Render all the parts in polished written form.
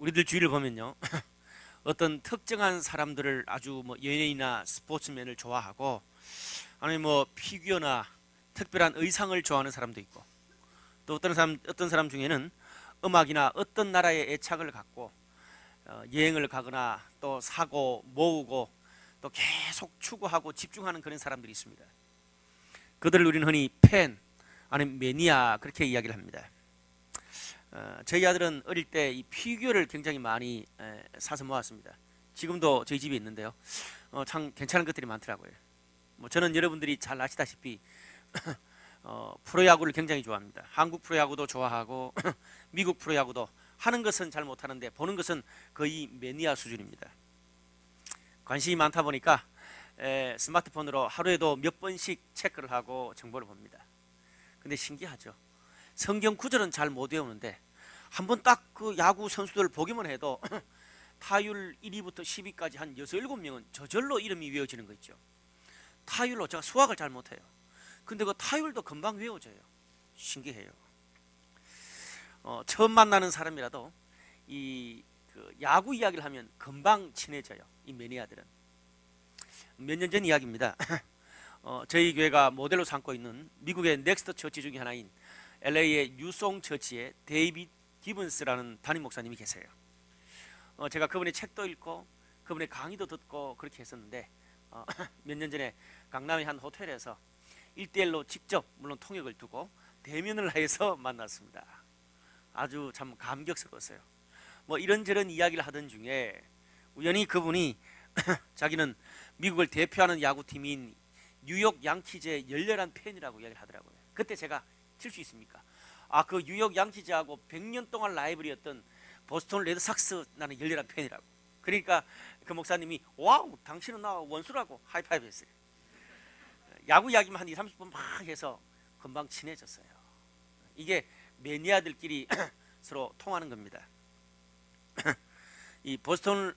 우리들 주위를 보면요. 어떤 특정한 사람들을 아주 뭐 연예인이나 스포츠맨을 좋아하고, 아니면 뭐 피규어나 특별한 의상을 좋아하는 사람도 있고, 또 어떤 사람 중에는 음악이나 어떤 나라의 애착을 갖고 여행을 가거나 또 사고 모으고 또 계속 추구하고 집중하는 그런 사람들이 있습니다. 그들을 우리는 흔히 팬 아니면 매니아 그렇게 이야기를 합니다. 저희 아들은 어릴 때 이 피규어를 굉장히 많이 사서 모았습니다. 지금도 저희 집에 있는데요. 참 괜찮은 것들이 많더라고요. 뭐 저는 여러분들이 잘 아시다시피 프로야구를 굉장히 좋아합니다. 한국 프로야구도 좋아하고 미국 프로야구도 하는 것은 잘 못하는데 보는 것은 거의 매니아 수준입니다. 관심이 많다 보니까 스마트폰으로 하루에도 몇 번씩 체크를 하고 정보를 봅니다. 근데 신기하죠. 성경 구절은 잘 못 외우는데 한번 딱 그 야구 선수들 보기만 해도 타율 1위부터 10위까지 한 6, 7명은 저절로 이름이 외워지는 거 있죠. 타율로 제가 수학을 잘 못해요. 근데 그 타율도 금방 외워져요. 신기해요. 처음 만나는 사람이라도 그 야구 이야기를 하면 금방 친해져요. 이 매니아들은. 몇 년 전 이야기입니다. 저희 교회가 모델로 삼고 있는 미국의 넥스트 처치 중에 하나인 LA의 유송 처치의 데이빗 기븐스라는 담임 목사님이 계세요. 제가 그분의 책도 읽고 그분의 강의도 듣고 그렇게 했었는데 몇 년 전에 강남의 한 호텔에서 1대1로 직접 물론 통역을 두고 대면을 해서 만났습니다. 아주 참 감격스러웠어요. 뭐 이런저런 이야기를 하던 중에 우연히 그분이 자기는 미국을 대표하는 야구팀인 뉴욕 양키즈의 열렬한 팬이라고 이야기를 하더라고요. 그때 제가 칠 수 있습니까? 그 뉴욕 양키즈하고 100년 동안 라이벌이었던 보스턴 레드삭스 나는 열렬한 팬이라고. 그러니까 그 목사님이 와우 당신은 나와 원수라고 하이파이브 했어요. 야구 이야기만 한 20-30분 막 해서 금방 친해졌어요. 이게 매니아들끼리 서로 통하는 겁니다. 이 보스턴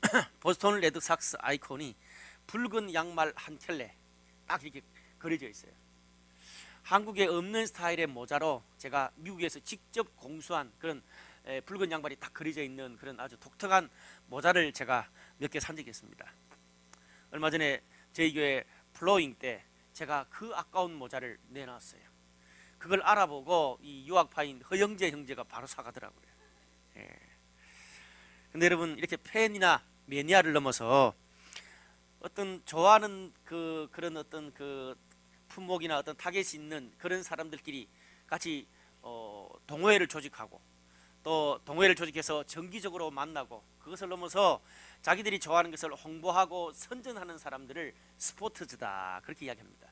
레드삭스 아이콘이 붉은 양말 한 켤레 딱 이렇게 그려져 있어요. 한국에 없는 스타일의 모자로 제가 미국에서 직접 공수한 그런 붉은 양말이 딱 그려져 있는 그런 아주 독특한 모자를 제가 몇 개 산 적이 있습니다. 얼마 전에 저희 교회 플로잉 때 제가 그 아까운 모자를 내놨어요. 그걸 알아보고 이 유학파인 허영재 형제가 바로 사가더라고요. 근데 여러분 이렇게 팬이나 매니아를 넘어서 어떤 좋아하는 그런 어떤 그 품목이나 어떤 타겟이 있는 그런 사람들끼리 같이 동호회를 조직하고 또 동호회를 조직해서 정기적으로 만나고 그것을 넘어서 자기들이 좋아하는 것을 홍보하고 선전하는 사람들을 스포츠즈다 그렇게 이야기합니다.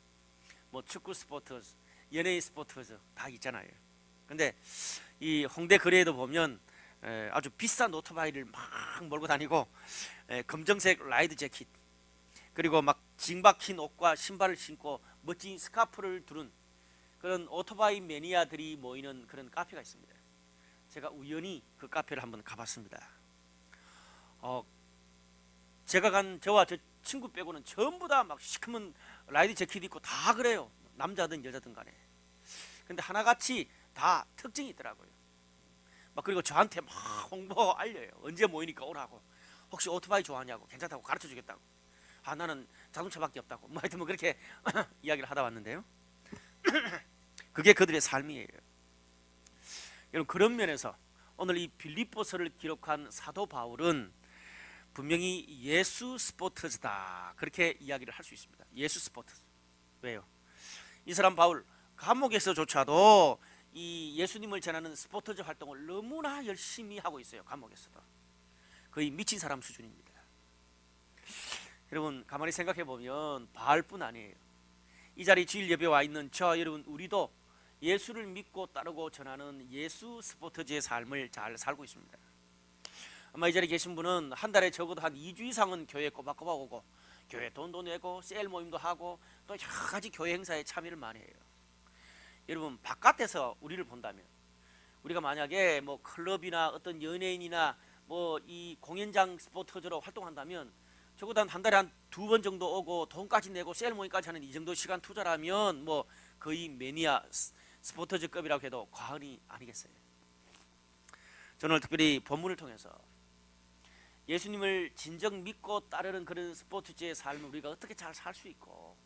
뭐 축구 스포츠즈, 연예인 스포츠즈 다 있잖아요. 근데 이 홍대 거리에도 보면 아주 비싼 오토바이를 막 몰고 다니고 검정색 라이드 재킷 그리고 막 징박힌 옷과 신발을 신고 멋진 스카프를 두른 그런 오토바이 매니아들이 모이는 그런 카페가 있습니다. 제가 우연히 그 카페를 한번 가봤습니다. 제가 간 저와 저 친구 빼고는 전부 다 막 시커먼 라이드 재킷 입고 다 그래요. 남자든 여자든 간에. 근데 하나같이 다 특징이 있더라고요. 막 그리고 저한테 막 홍보 알려요. 언제 모이니까 오라고. 혹시 오토바이 좋아하냐고 괜찮다고 가르쳐 주겠다고. 나는 자동차밖에 없다고. 뭐 하여튼 뭐 그렇게 이야기를 하다 왔는데요. 그게 그들의 삶이에요. 여러분 그런 면에서 오늘 이 빌립보서를 기록한 사도 바울은 분명히 예수 스포터즈다 그렇게 이야기를 할 수 있습니다. 예수 스포터즈. 왜요? 이 사람 바울 감옥에서조차도 이 예수님을 전하는 스포터즈 활동을 너무나 열심히 하고 있어요. 감옥에서도. 거의 미친 사람 수준입니다. 여러분 가만히 생각해 보면 바울뿐 아니에요. 이 자리 주일 예배에 와 있는 저 여러분 우리도 예수를 믿고 따르고 전하는 예수 스포터즈의 삶을 잘 살고 있습니다. 아마 이 자리에 계신 분은 한 달에 적어도 한 2주 이상은 교회에 꼬박꼬박 오고 교회 돈도 내고 셀 모임도 하고 또 여러 가지 교회 행사에 참여를 많이 해요. 여러분 바깥에서 우리를 본다면 우리가 만약에 뭐 클럽이나 어떤 연예인이나 뭐 이 공연장 스포터즈로 활동한다면 적어도 한 달에 한 2번 정도 오고 돈까지 내고 셀 모임까지 하는 이 정도 시간 투자라면 뭐 거의 매니아 스포터즈급이라고 해도 과언이 아니겠어요. 저는 특별히 본문을 통해서 예수님을 진정 믿고 따르는 그런 스포츠제의 삶을 우리가 어떻게 잘 살 수 있고,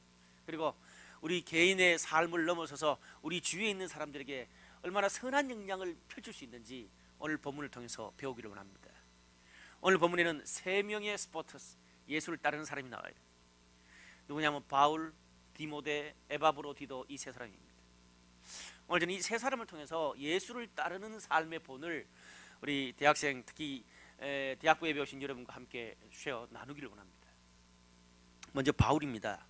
그리고 우리 개인의 삶을 넘어서서 우리 주위에 있는 사람들에게 얼마나 선한 영향을 펼칠 수 있는지 오늘 본문을 통해서 배우기를 원합니다. 오늘 본문에는 세 명의 스포터스, 예수를 따르는 사람이 나와요. 누구냐면 바울, 디모데, 에바브로디도, 이 세 사람입니다. 오늘 저는 이 세 사람을 통해서 예수를 따르는 삶의 본을 우리 대학생, 특히 대학부에 배우신 여러분과 함께 쉐어 나누기를 원합니다. 먼저 바울입니다.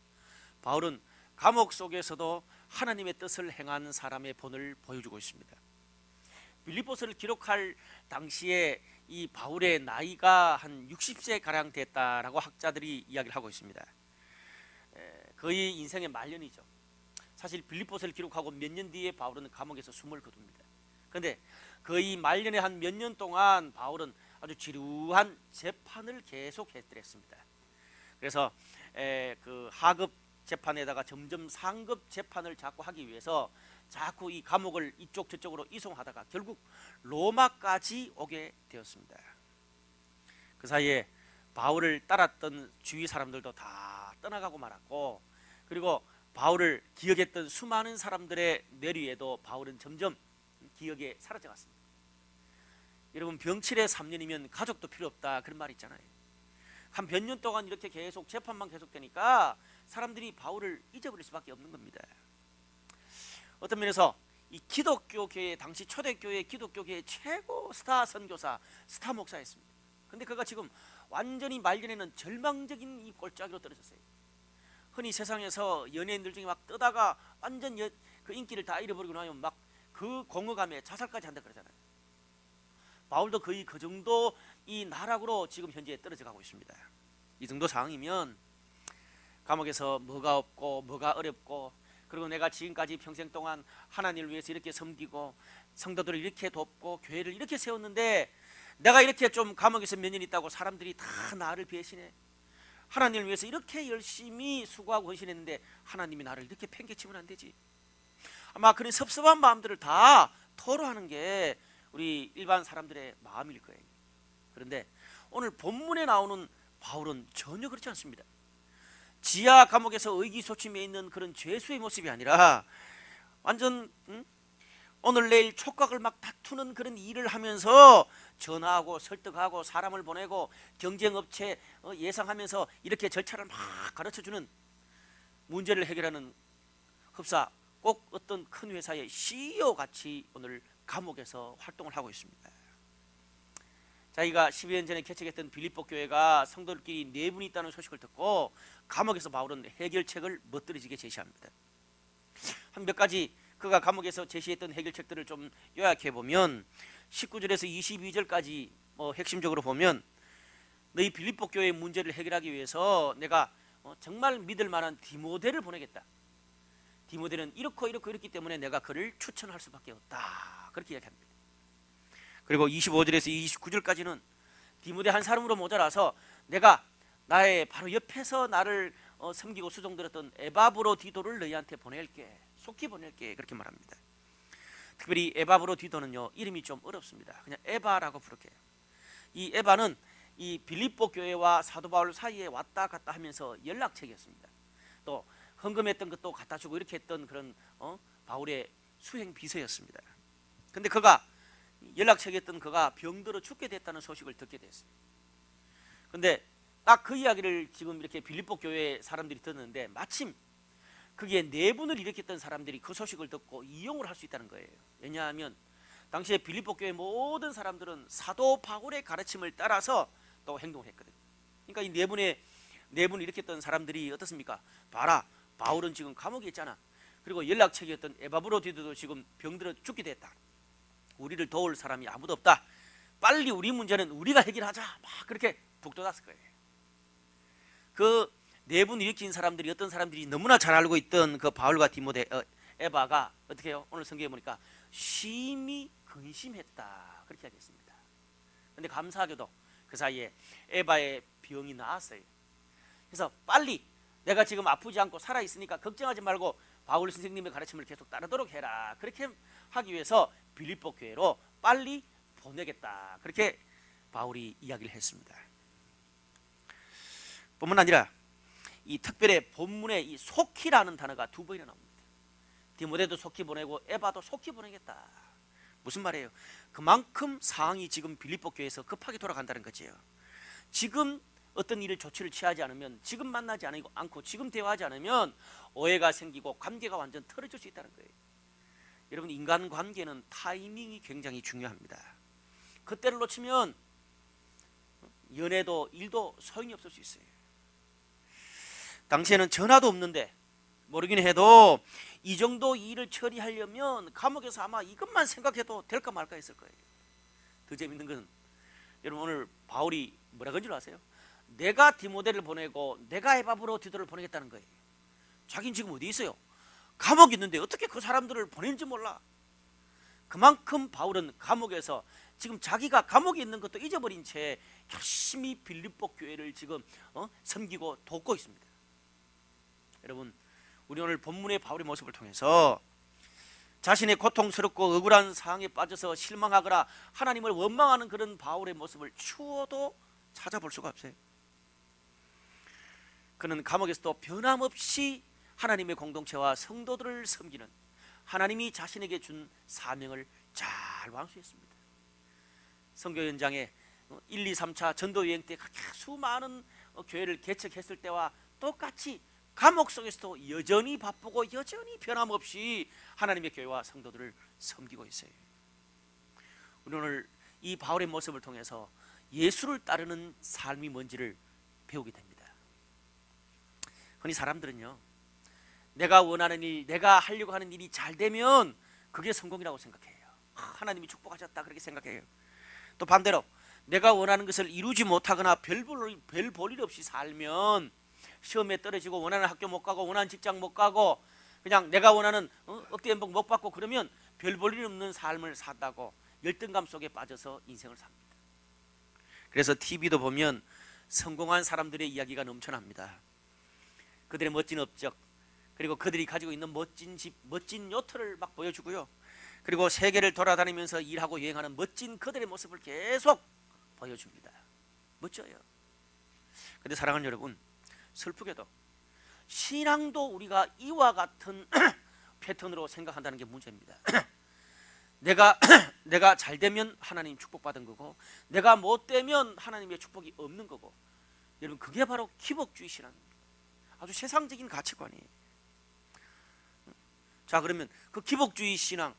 바울은 감옥 속에서도 하나님의 뜻을 행한 사람의 본을 보여주고 있습니다. 빌립보서를 기록할 당시에 이 바울의 나이가 한 60세 가량 됐다라고 학자들이 이야기를 하고 있습니다. 거의 인생의 말년이죠. 사실 빌립보서를 기록하고 몇 년 뒤에 바울은 감옥에서 숨을 거둡니다. 그런데 거의 말년의 한 몇 년 동안 바울은 아주 지루한 재판을 계속 했더랬습니다. 그래서 그 하급 재판에다가 점점 상급 재판을 자꾸 하기 위해서 자꾸 이 감옥을 이쪽 저쪽으로 이송하다가 결국 로마까지 오게 되었습니다. 그 사이에 바울을 따랐던 주위 사람들도 다 떠나가고 말았고, 그리고 바울을 기억했던 수많은 사람들의 뇌리에도 바울은 점점 기억에 사라져갔습니다. 여러분, 병칠에 3년이면 가족도 필요 없다, 그런 말 있잖아요. 한 몇 년 동안 이렇게 계속 재판만 계속되니까 사람들이 바울을 잊어버릴 수밖에 없는 겁니다. 어떤 면에서 이 기독교계의, 당시 초대교회 기독교계의 최고 스타 선교사, 스타 목사였습니다. 근데 그가 지금 완전히 말년에는 절망적인 이 꼴짜기로 떨어졌어요. 흔히 세상에서 연예인들 중에 막 뜨다가 완전 그 인기를 다 잃어버리고 나면 막 그 공허감에 자살까지 한다 그러잖아요. 바울도 거의 그 정도 이 나락으로 지금 현재 떨어져 가고 있습니다. 이 정도 상황이면 감옥에서 뭐가 없고 뭐가 어렵고, 그리고 내가 지금까지 평생 동안 하나님을 위해서 이렇게 섬기고 성도들을 이렇게 돕고 교회를 이렇게 세웠는데 내가 이렇게 좀 감옥에서 몇 년 있다고 사람들이 다 나를 배신해, 하나님을 위해서 이렇게 열심히 수고하고 헌신했는데 하나님이 나를 이렇게 팽개치면 안 되지. 아마 그런 섭섭한 마음들을 다 토로하는 게 우리 일반 사람들의 마음일 거예요. 그런데 오늘 본문에 나오는 바울은 전혀 그렇지 않습니다. 지하 감옥에서 의기소침해 있는 그런 죄수의 모습이 아니라 완전 오늘 내일 촉각을 막 다투는 그런 일을 하면서 전화하고 설득하고 사람을 보내고 경쟁업체 예상하면서 이렇게 절차를 막 가르쳐주는, 문제를 해결하는 흡사, 꼭 어떤 큰 회사의 CEO 같이 오늘 감옥에서 활동을 하고 있습니다. 자기가 12년 전에 개척했던 빌립보 교회가 성도들끼리 내분이 있다는 소식을 듣고 감옥에서 바울은 해결책을 멋들어지게 제시합니다. 한 몇 가지 그가 감옥에서 제시했던 해결책들을 좀 요약해 보면 19절에서 22절까지 핵심적으로 보면, 너희 빌립보 교회의 문제를 해결하기 위해서 내가 정말 믿을 만한 디모데를 보내겠다. 디모데는 이렇고 이렇기 때문에 내가 그를 추천할 수밖에 없다, 그렇게 이야기합니다. 그리고 25절에서 29절까지는 디모데 한 사람으로 모자라서 내가 나의 바로 옆에서 나를 섬기고 수종들었던 에바브로디도를 너희한테 보낼게, 속히 보낼게, 그렇게 말합니다. 특별히 에바브로디도는요, 이름이 좀 어렵습니다. 그냥 에바라고 부를게요. 이 에바는 이 빌립보 교회와 사도 바울 사이에 왔다 갔다 하면서 연락책이었습니다. 또 헌금했던 것도 갖다 주고 이렇게 했던 그런 바울의 수행 비서였습니다. 근데 그가 연락책이었던 그가 병들어 죽게 됐다는 소식을 듣게 됐어요. 근데 딱 그 이야기를 지금 이렇게 빌립보 교회 사람들이 듣는데 마침 그게 내분을 일으켰던 사람들이 그 소식을 듣고 이용을 할 수 있다는 거예요. 왜냐하면 당시에 빌립보 교회 모든 사람들은 사도 바울의 가르침을 따라서 또 행동을 했거든요. 그러니까 이 내분을 일으켰던 사람들이 어떻습니까? 봐라, 바울은 지금 감옥에 있잖아. 그리고 연락책이었던 에바브로디도도 지금 병들어 죽게 됐다. 우리를 도울 사람이 아무도 없다. 빨리 우리 문제는 우리가 해결하자. 막 그렇게 북돋았을 거예요. 그 내분 일으킨 사람들이 어떤 사람들이 너무나 잘 알고 있던 그 바울과 디모데, 에바가 어떻게 해요? 오늘 성경에 보니까 심히 근심했다, 그렇게 하겠습니다. 그런데 감사하게도 그 사이에 에바의 병이 나았어요. 그래서 빨리 내가 지금 아프지 않고 살아있으니까 걱정하지 말고 바울 선생님의 가르침을 계속 따르도록 해라, 그렇게 하기 위해서 빌립보 교회로 빨리 보내겠다, 그렇게 바울이 이야기를 했습니다. 뿐만 아니라 이 특별히 본문에 이 속히라는 단어가 2번이나 나옵니다. 디모데도 속히 보내고 에바도 속히 보내겠다. 무슨 말이에요? 그만큼 상황이 지금 빌립보 교회에서 급하게 돌아간다는 거지요. 지금 어떤 일을 조치를 취하지 않으면, 지금 만나지 않고 지금 대화하지 않으면 오해가 생기고 관계가 완전 틀어질 수 있다는 거예요. 여러분, 인간관계는 타이밍이 굉장히 중요합니다. 그때를 놓치면 연애도 일도 소용이 없을 수 있어요. 당시에는 전화도 없는데 모르긴 해도 이 정도 일을 처리하려면 감옥에서 아마 이것만 생각해도 될까 말까 했을 거예요. 더 재밌는 건 여러분, 오늘 바울이 뭐라 그런 줄 아세요? 내가 디모데를 보내고 내가 에바브로 디도를 보내겠다는 거예요. 자기는 지금 어디 있어요? 감옥에 있는데 어떻게 그 사람들을 보내는지 몰라. 그만큼 바울은 감옥에서 지금 자기가 감옥에 있는 것도 잊어버린 채 열심히 빌립보 교회를 지금 섬기고 돕고 있습니다. 여러분, 우리 오늘 본문의 바울의 모습을 통해서 자신의 고통스럽고 억울한 상황에 빠져서 실망하거나 하나님을 원망하는 그런 바울의 모습을 추워도 찾아볼 수가 없어요. 그는 감옥에서도 변함없이 하나님의 공동체와 성도들을 섬기는, 하나님이 자신에게 준 사명을 잘 완수했습니다. 선교 현장에 1, 2, 3차 전도 여행 때 그렇게 수많은 교회를 개척했을 때와 똑같이 감옥 속에서도 여전히 바쁘고 여전히 변함없이 하나님의 교회와 성도들을 섬기고 있어요. 우리 오늘 이 바울의 모습을 통해서 예수를 따르는 삶이 뭔지를 배우게 됩니다. 흔히 사람들은요, 내가 원하는 일, 내가 하려고 하는 일이 잘 되면 그게 성공이라고 생각해요. 하나님이 축복하셨다, 그렇게 생각해요. 또 반대로 내가 원하는 것을 이루지 못하거나 별 볼 일 없이 살면 시험에 떨어지고 원하는 학교 못 가고 원하는 직장 못 가고 그냥 내가 원하는 억대 연봉 못 받고 그러면 별 볼 일 없는 삶을 산다고 열등감 속에 빠져서 인생을 삽니다. 그래서 TV도 보면 성공한 사람들의 이야기가 넘쳐납니다. 그들의 멋진 업적, 그리고 그들이 가지고 있는 멋진 집, 멋진 요트를 막 보여주고요. 그리고 세계를 돌아다니면서 일하고 여행하는 멋진 그들의 모습을 계속 보여줍니다. 멋져요. 그런데 사랑하는 여러분, 슬프게도 신앙도 우리가 이와 같은 패턴으로 생각한다는 게 문제입니다. 내가 잘 되면 하나님 축복받은 거고, 내가 못 되면 하나님의 축복이 없는 거고. 여러분, 그게 바로 기복주의 신앙입니다. 아주 세상적인 가치관이에요. 자, 그러면 그 기복주의 신앙,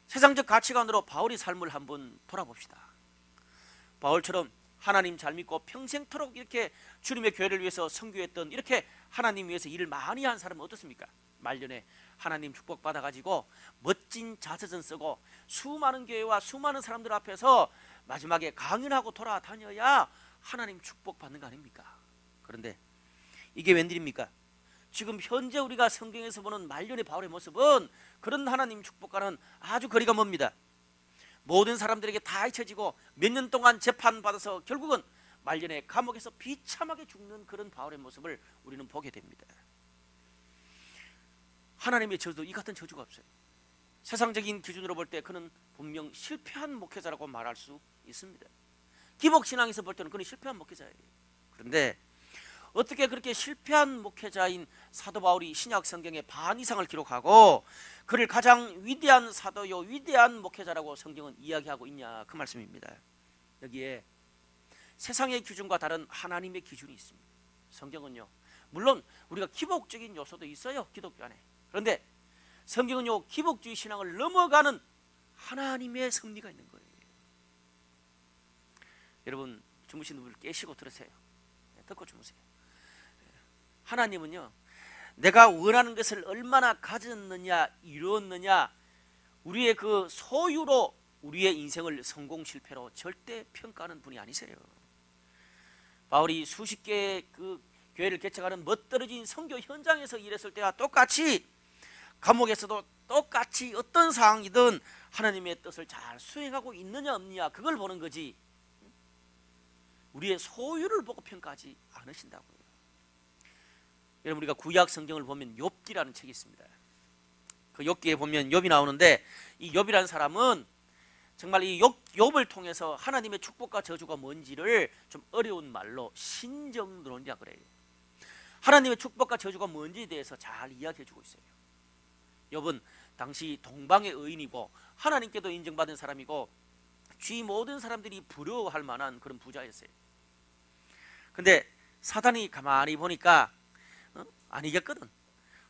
세상적 가치관으로 바울의 삶을 한번 돌아봅시다. 바울처럼 하나님 잘 믿고 평생토록 이렇게 주님의 교회를 위해서 선교했던, 이렇게 하나님 위해서 일을 많이 한 사람은 어떻습니까? 말년에 하나님 축복 받아가지고 멋진 자서전 쓰고 수많은 교회와 수많은 사람들 앞에서 마지막에 강연하고 돌아다녀야 하나님 축복 받는 거 아닙니까? 그런데 이게 웬일입니까? 지금 현재 우리가 성경에서 보는 말년의 바울의 모습은 그런 하나님 축복과는 아주 거리가 멉니다. 모든 사람들에게 다 잊혀지고 몇 년 동안 재판받아서 결국은 말년에 감옥에서 비참하게 죽는 그런 바울의 모습을 우리는 보게 됩니다. 하나님의 저주도 이 같은 저주가 없어요. 세상적인 기준으로 볼 때 그는 분명 실패한 목회자라고 말할 수 있습니다. 기복신앙에서 볼 때는 그는 실패한 목회자예요. 그런데 어떻게 그렇게 실패한 목회자인 사도 바울이 신약 성경의 반 이상을 기록하고 그를 가장 위대한 사도요, 위대한 목회자라고 성경은 이야기하고 있냐, 그 말씀입니다. 여기에 세상의 기준과 다른 하나님의 기준이 있습니다. 성경은요, 물론 우리가 기복적인 요소도 있어요, 기독교 안에. 그런데 성경은요, 기복주의 신앙을 넘어가는 하나님의 섭리가 있는 거예요. 여러분, 주무시는 분들 깨시고 들으세요. 듣고 주무세요. 하나님은요, 내가 원하는 것을 얼마나 가졌느냐, 이루었느냐, 우리의 그 소유로 우리의 인생을 성공 실패로 절대 평가하는 분이 아니세요. 바울이 수십 개의 그 교회를 개척하는 멋들어진 선교 현장에서 일했을 때와 똑같이 감옥에서도 똑같이 어떤 상황이든 하나님의 뜻을 잘 수행하고 있느냐 없느냐, 그걸 보는 거지 우리의 소유를 보고 평가하지 않으신다고요. 여러분, 우리가 구약 성경을 보면 욥기라는 책이 있습니다. 그 욥기에 보면 욥이 나오는데, 이 욥이라는 사람은 정말 이 욥을 통해서 하나님의 축복과 저주가 뭔지를 좀 어려운 말로 신정론이라 그래요. 하나님의 축복과 저주가 뭔지에 대해서 잘 이야기해 주고 있어요. 욥은 당시 동방의 의인이고 하나님께도 인정받은 사람이고 주위 모든 사람들이 부러워할 만한 그런 부자였어요. 근데 사단이 가만히 보니까 아니겠거든.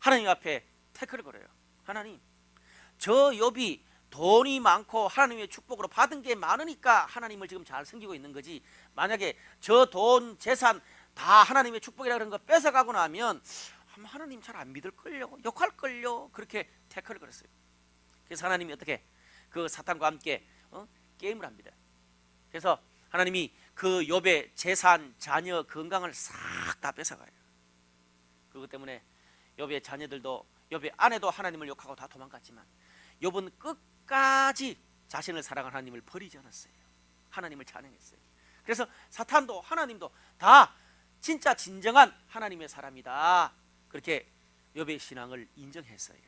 하나님 앞에 태클을 걸어요. 하나님, 저 욥이 돈이 많고 하나님의 축복으로 받은 게 많으니까 하나님을 지금 잘 섬기고 있는 거지, 만약에 저 돈 재산 다 하나님의 축복이라 그런 거 뺏어가고 나면 하나님 잘 안 믿을걸요, 욕할걸요. 그렇게 태클을 걸었어요. 그래서 하나님이 어떻게 그 사탄과 함께 게임을 합니다. 그래서 하나님이 그 욥의 재산, 자녀, 건강을 싹 다 뺏어가요. 그것 때문에 욥의 자녀들도, 욥의 아내도 하나님을 욕하고 다 도망갔지만 욥은 끝까지 자신을 사랑하는 하나님을 버리지 않았어요. 하나님을 찬양했어요. 그래서 사탄도 하나님도 다 진짜 진정한 하나님의 사람이다, 그렇게 욥의 신앙을 인정했어요.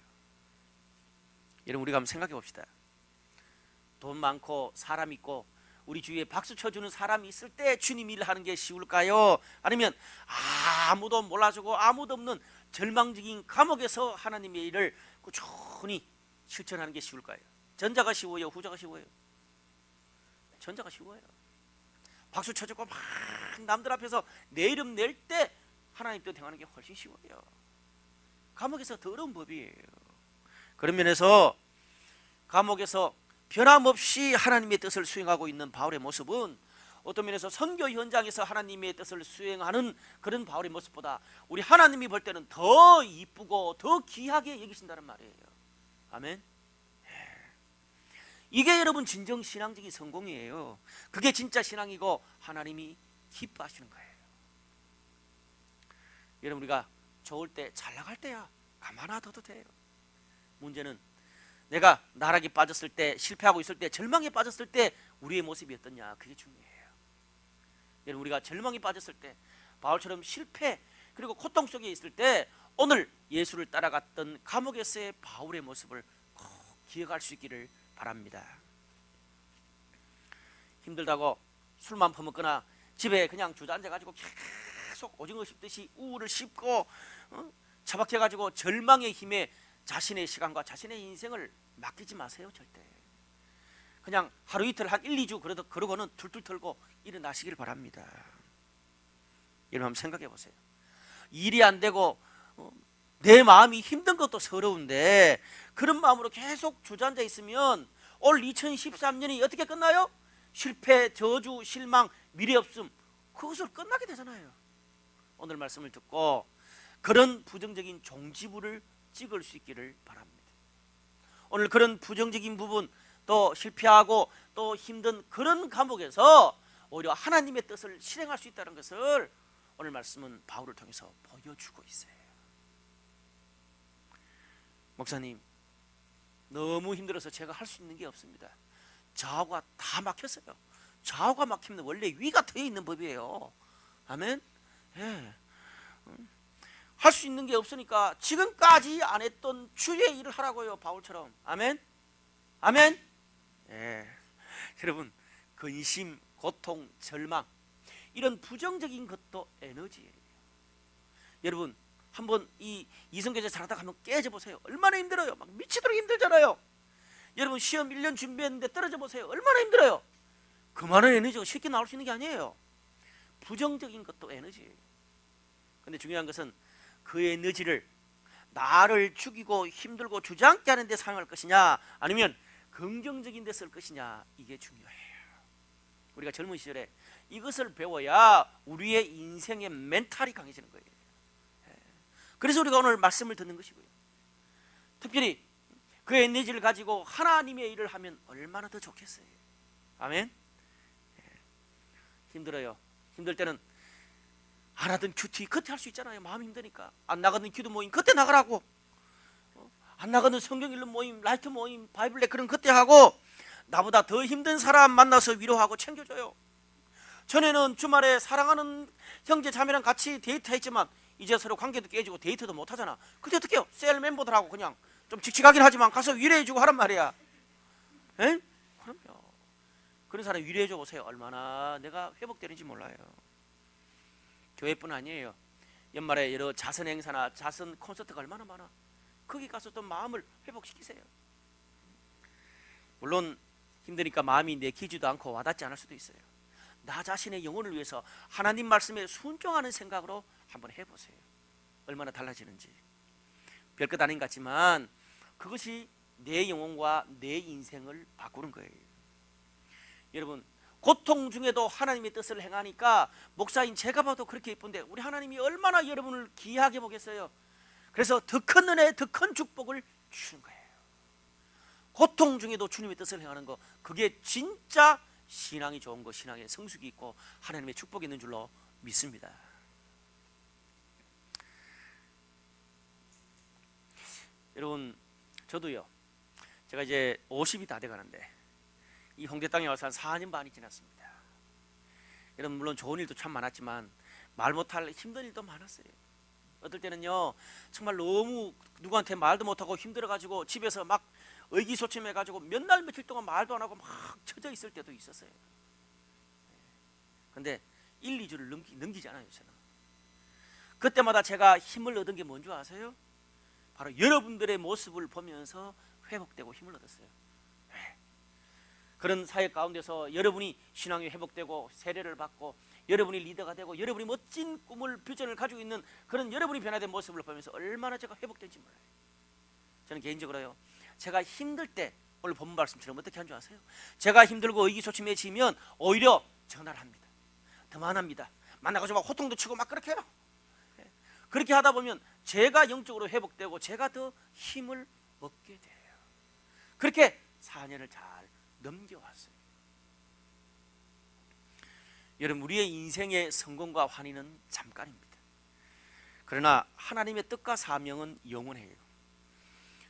여러분, 우리가 한번 생각해 봅시다. 돈 많고 사람 있고 우리 주위에 박수 쳐주는 사람이 있을 때 주님 일을 하는 게 쉬울까요? 아니면 아무도 몰라주고 아무도 없는 절망적인 감옥에서 하나님의 일을 꾸준히 실천하는 게 쉬울까요? 전자가 쉬워요, 후자가 쉬워요? 전자가 쉬워요. 박수 쳐주고 막 남들 앞에서 내 이름 낼 때 하나님 뜻 행하는 게 훨씬 쉬워요. 감옥에서 더러운 법이에요. 그런 면에서 감옥에서 변함없이 하나님의 뜻을 수행하고 있는 바울의 모습은 어떤 면에서 선교 현장에서 하나님의 뜻을 수행하는 그런 바울의 모습보다 우리 하나님이 볼 때는 더 이쁘고 더 귀하게 여기신다는 말이에요. 아멘. 이게 여러분 진정 신앙적인 성공이에요. 그게 진짜 신앙이고 하나님이 기뻐하시는 거예요. 여러분, 우리가 좋을 때, 잘 나갈 때야 가만 놔둬도 돼요. 문제는 내가 나락에 빠졌을 때, 실패하고 있을 때, 절망에 빠졌을 때 우리의 모습이 어떠냐, 그게 중요해요. 여러분, 우리가 절망에 빠졌을 때, 바울처럼 실패 그리고 고통 속에 있을 때 오늘 예수를 따라갔던 감옥에서의 바울의 모습을 꼭 기억할 수 있기를 바랍니다. 힘들다고 술만 퍼먹거나 집에 그냥 주저앉아가지고 계속 오징어 씹듯이 우울을 씹고 처박혀가지고 절망의 힘에 자신의 시간과 자신의 인생을 맡기지 마세요. 절대. 그냥 하루 이틀 한 1, 2주 그러고는 툴툴 털고 일어나시길 바랍니다. 여러분, 한번 생각해 보세요. 일이 안 되고 내 마음이 힘든 것도 서러운데 그런 마음으로 계속 주저앉아 있으면 올 2013년이 어떻게 끝나요? 실패, 저주, 실망, 미래 없음, 그것으로 끝나게 되잖아요. 오늘 말씀을 듣고 그런 부정적인 종지부를 찍을 수 있기를 바랍니다. 오늘 그런 부정적인 부분, 또 실패하고 또 힘든 그런 감옥에서 오히려 하나님의 뜻을 실행할 수 있다는 것을 오늘 말씀은 바울을 통해서 보여주고 있어요. 목사님, 너무 힘들어서 제가 할 수 있는 게 없습니다. 좌우가 다 막혔어요. 좌우가 막히면 원래 위가 트여 있는 법이에요. 아멘. 예. 할 수 있는 게 없으니까 지금까지 안 했던 주의 일을 하라고요, 바울처럼. 아멘. 아멘. 예. 여러분, 근심, 고통, 절망, 이런 부정적인 것도 에너지예요. 여러분, 한번 이 이성계제 잘하다가 한번 깨져 보세요. 얼마나 힘들어요. 막 미치도록 힘들잖아요. 여러분, 시험 1년 준비했는데 떨어져 보세요. 얼마나 힘들어요. 그 많은 에너지가 쉽게 나올 수 있는 게 아니에요. 부정적인 것도 에너지예요. 근데 중요한 것은 그 에너지를 나를 죽이고 힘들고 주저앉게 하는 데 사용할 것이냐, 아니면 긍정적인 데 쓸 것이냐, 이게 중요해요. 우리가 젊은 시절에 이것을 배워야 우리의 인생의 멘탈이 강해지는 거예요. 그래서 우리가 오늘 말씀을 듣는 것이고요. 특별히 그 에너지를 가지고 하나님의 일을 하면 얼마나 더 좋겠어요. 아멘. 힘들어요. 힘들 때는 안 하던 큐티 그때 할 수 있잖아요. 마음이 힘드니까. 안 나가는 기도 모임 그때 나가라고. 안 나가는 성경 읽는 모임, 라이트 모임, 바이블레 그런 그때 하고, 나보다 더 힘든 사람 만나서 위로하고 챙겨줘요. 전에는 주말에 사랑하는 형제 자매랑 같이 데이트했지만 이제 서로 관계도 깨지고 데이트도 못 하잖아. 그때 어떻게 해요? 셀 멤버들하고 그냥 좀 칙칙하긴 하지만 가서 위로해주고 하란 말이야. 에? 그럼요. 그런 사람 위로해 줘 보세요. 얼마나 내가 회복되는지 몰라요. 교회뿐 아니에요. 연말에 여러 자선 행사나 자선 콘서트가 얼마나 많아. 거기 가서 또 마음을 회복시키세요. 물론 힘드니까 마음이 내키지도 않고 와닿지 않을 수도 있어요. 나 자신의 영혼을 위해서 하나님 말씀에 순종하는 생각으로 한번 해보세요. 얼마나 달라지는지. 별것 아닌 것 같지만 그것이 내 영혼과 내 인생을 바꾸는 거예요. 여러분, 고통 중에도 하나님의 뜻을 행하니까 목사인 제가 봐도 그렇게 예쁜데 우리 하나님이 얼마나 여러분을 귀하게 보겠어요. 그래서 더 큰 은혜, 더 큰 축복을 주는 거예요. 고통 중에도 주님의 뜻을 행하는 거, 그게 진짜 신앙이 좋은 거, 신앙에 성숙이 있고 하나님의 축복이 있는 줄로 믿습니다. 여러분, 저도요, 제가 이제 50이 다 돼가는데 이 홍대 땅에 와서 한 4년 반이 지났습니다. 여러분, 물론 좋은 일도 참 많았지만 말 못할 힘든 일도 많았어요. 어떨 때는요, 정말 너무 누구한테 말도 못하고 힘들어가지고 집에서 막 의기소침해가지고 몇 날 며칠 동안 말도 안 하고 막 처져 있을 때도 있었어요. 근데 1, 2주를 넘기잖아요. 저는 그때마다 제가 힘을 얻은 게 뭔지 아세요? 바로 여러분들의 모습을 보면서 회복되고 힘을 얻었어요. 그런 사역 가운데서 여러분이 신앙이 회복되고 세례를 받고 여러분이 리더가 되고 여러분이 멋진 꿈을, 비전을 가지고 있는 그런 여러분이 변화된 모습을 보면서 얼마나 제가 회복된지 몰라요. 저는 개인적으로요, 제가 힘들 때 오늘 본문 말씀처럼 어떻게 한 줄 아세요? 제가 힘들고 의기소침해지면 오히려 전화를 합니다. 더 만납니다. 만나가지고 막 호통도 치고 막 그렇게 해요. 그렇게 하다 보면 제가 영적으로 회복되고 제가 더 힘을 얻게 돼요. 그렇게 4년을 잘 넘겨왔어요. 여러분, 우리의 인생의 성공과 환희는 잠깐입니다. 그러나 하나님의 뜻과 사명은 영원해요.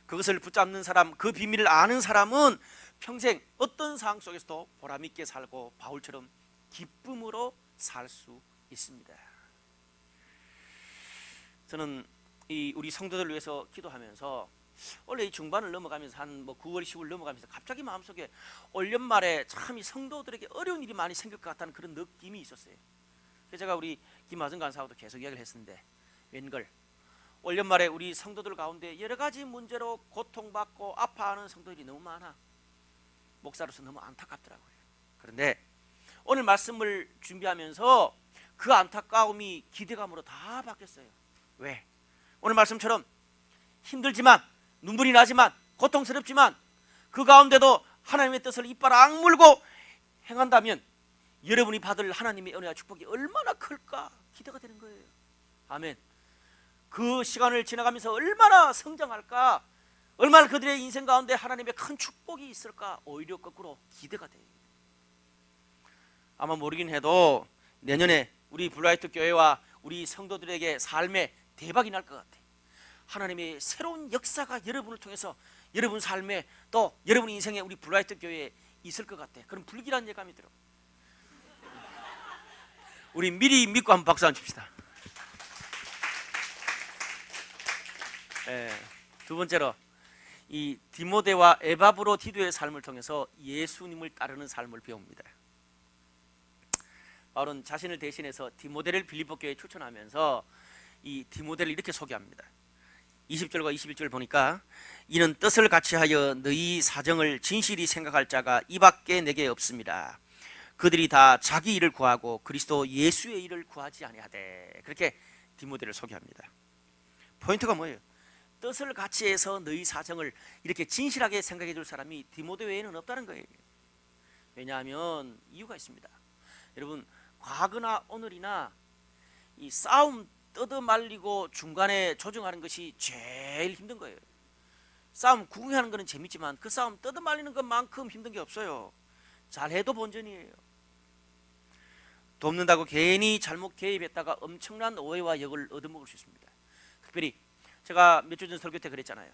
그것을 붙잡는 사람, 그 비밀을 아는 사람은 평생 어떤 상황 속에서도 보람있게 살고 바울처럼 기쁨으로 살 수 있습니다. 저는 우리 성도들 위해서 기도하면서 원래 이 중반을 넘어가면서 한 9월, 10월 넘어가면서 갑자기 마음속에 올 연말에 참 이 성도들에게 어려운 일이 많이 생길 것 같다는 그런 느낌이 있었어요. 그래서 제가 우리 김하정 간사하고도 계속 이야기를 했었는데, 웬걸 올 연말에 우리 성도들 가운데 여러 가지 문제로 고통받고 아파하는 성도들이 너무 많아. 목사로서 너무 안타깝더라고요. 그런데 오늘 말씀을 준비하면서 그 안타까움이 기대감으로 다 바뀌었어요. 왜? 오늘 말씀처럼 힘들지만, 눈물이 나지만, 고통스럽지만 그 가운데도 하나님의 뜻을 이빨 악물고 행한다면 여러분이 받을 하나님의 은혜와 축복이 얼마나 클까 기대가 되는 거예요. 아멘. 그 시간을 지나가면서 얼마나 성장할까, 얼마나 그들의 인생 가운데 하나님의 큰 축복이 있을까, 오히려 거꾸로 기대가 돼요. 아마 모르긴 해도 내년에 우리 블라이트 교회와 우리 성도들에게 삶에 대박이 날 것 같아요. 하나님의 새로운 역사가 여러분을 통해서 여러분 삶에 또 여러분 인생에 우리 블라이트 교회에 있을 것 같아. 그런 불길한 예감이 들어. 우리 미리 믿고 한번 박수 한번 칩시다. 두 번째로 이 디모데와 에바브로디도의 삶을 통해서 예수님을 따르는 삶을 배웁니다. 바울은 자신을 대신해서 디모데를 빌립보 교회에 추천하면서 이 디모데를 이렇게 소개합니다. 20절과 21절 보니까 이는 뜻을 같이하여 너희 사정을 진실히 생각할 자가 이밖에 내게 없습니다. 그들이 다 자기 일을 구하고 그리스도 예수의 일을 구하지 아니하되. 그렇게 디모데를 소개합니다. 포인트가 뭐예요? 뜻을 같이해서 너희 사정을 이렇게 진실하게 생각해 줄 사람이 디모데 외에는 없다는 거예요. 왜냐하면 이유가 있습니다. 여러분, 과거나 오늘이나 이 싸움 뜯어말리고 중간에 조정하는 것이 제일 힘든 거예요. 싸움 구경하는 거는 재밌지만 그 싸움 뜯어말리는 것만큼 힘든 게 없어요. 잘해도 본전이에요. 돕는다고 괜히 잘못 개입했다가 엄청난 오해와 역을 얻어먹을 수 있습니다. 특별히 제가 몇 주 전 설교 때 그랬잖아요.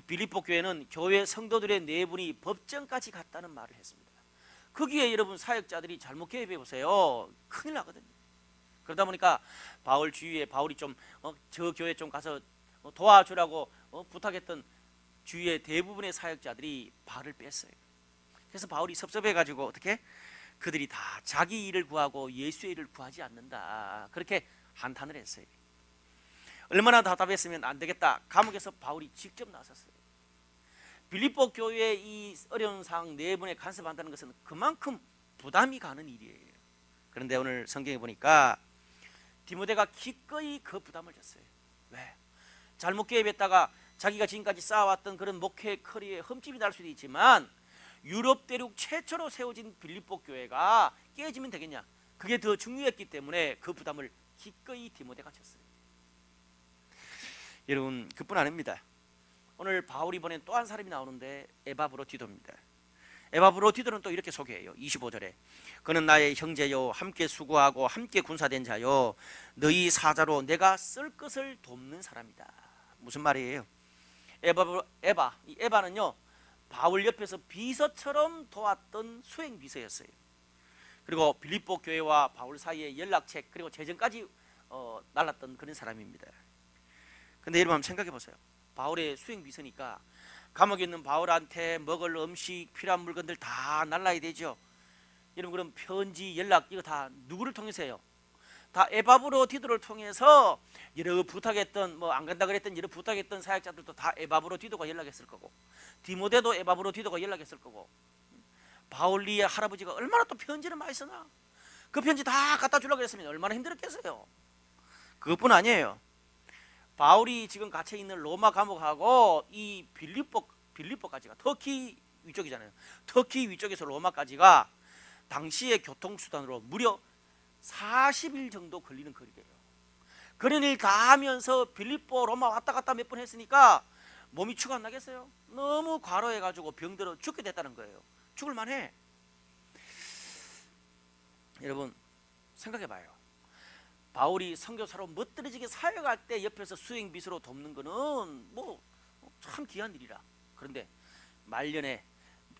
빌립보 교회는 교회 성도들의 내분이 법정까지 갔다는 말을 했습니다. 거기에 여러분 사역자들이 잘못 개입해 보세요. 큰일 나거든요. 그러다 보니까 바울 주위에 바울이 좀 저 교회 좀 가서 도와주라고 부탁했던 주위의 대부분의 사역자들이 발을 뺐어요. 그래서 바울이 섭섭해가지고 어떻게 그들이 다 자기 일을 구하고 예수의 일을 구하지 않는다, 그렇게 한탄을 했어요. 얼마나 답답했으면 안 되겠다. 감옥에서 바울이 직접 나섰어요. 빌립보 교회의 이 어려운 상황 내분에 간섭한다는 것은 그만큼 부담이 가는 일이에요. 그런데 오늘 성경에 보니까 디모데가 기꺼이 그 부담을 졌어요. 왜? 잘못 개입했다가 자기가 지금까지 쌓아왔던 그런 목회 커리어에 흠집이 날 수도 있지만 유럽 대륙 최초로 세워진 빌립보 교회가 깨지면 되겠냐, 그게 더 중요했기 때문에 그 부담을 기꺼이 디모데가 졌어요. 여러분, 그뿐 아닙니다. 오늘 바울이 보낸 또 한 사람이 나오는데 에바브로디도입니다. 에바브로디도는 또 이렇게 소개해요. 25절에 그는 나의 형제요, 함께 수고하고 함께 군사된 자요, 너희 사자로 내가 쓸 것을 돕는 사람이다. 무슨 말이에요? 이 에바는요, 바울 옆에서 비서처럼 도왔던 수행 비서였어요. 그리고 빌립보 교회와 바울 사이에 연락책 그리고 재정까지 날랐던 그런 사람입니다. 근데 여러분 한번 생각해 보세요. 바울의 수행 비서니까 감옥에 있는 바울한테 먹을 음식, 필요한 물건들 다 날라야 되죠. 여러분, 그럼 편지, 연락 이거 다 누구를 통해서 해요? 다 에바브로디도를 통해서 여러 부탁했던, 뭐 안 간다 그랬던 여러 부탁했던 사역자들도 다 에바브로디도가 연락했을 거고, 디모데도 에바브로디도가 연락했을 거고, 바울리의 할아버지가 얼마나 또 편지를 많이 쓰나. 그 편지 다 갖다 주려고 했으면 얼마나 힘들었겠어요. 그것뿐 아니에요. 바울이 지금 갇혀 있는 로마 감옥하고 이 빌립보까지가 터키 위쪽이잖아요. 터키 위쪽에서 로마까지가 당시의 교통수단으로 무려 40일 정도 걸리는 거리래요. 그런 일 다 하면서 빌립보 로마 왔다 갔다 몇 번 했으니까 몸이 축 안 나겠어요? 너무 과로해가지고 병들어 죽게 됐다는 거예요. 죽을 만해. 여러분 생각해봐요. 바울이 선교사로 멋들어지게 사역할 때 옆에서 수행 비서로 돕는 거는 뭐 참 귀한 일이라. 그런데 말년에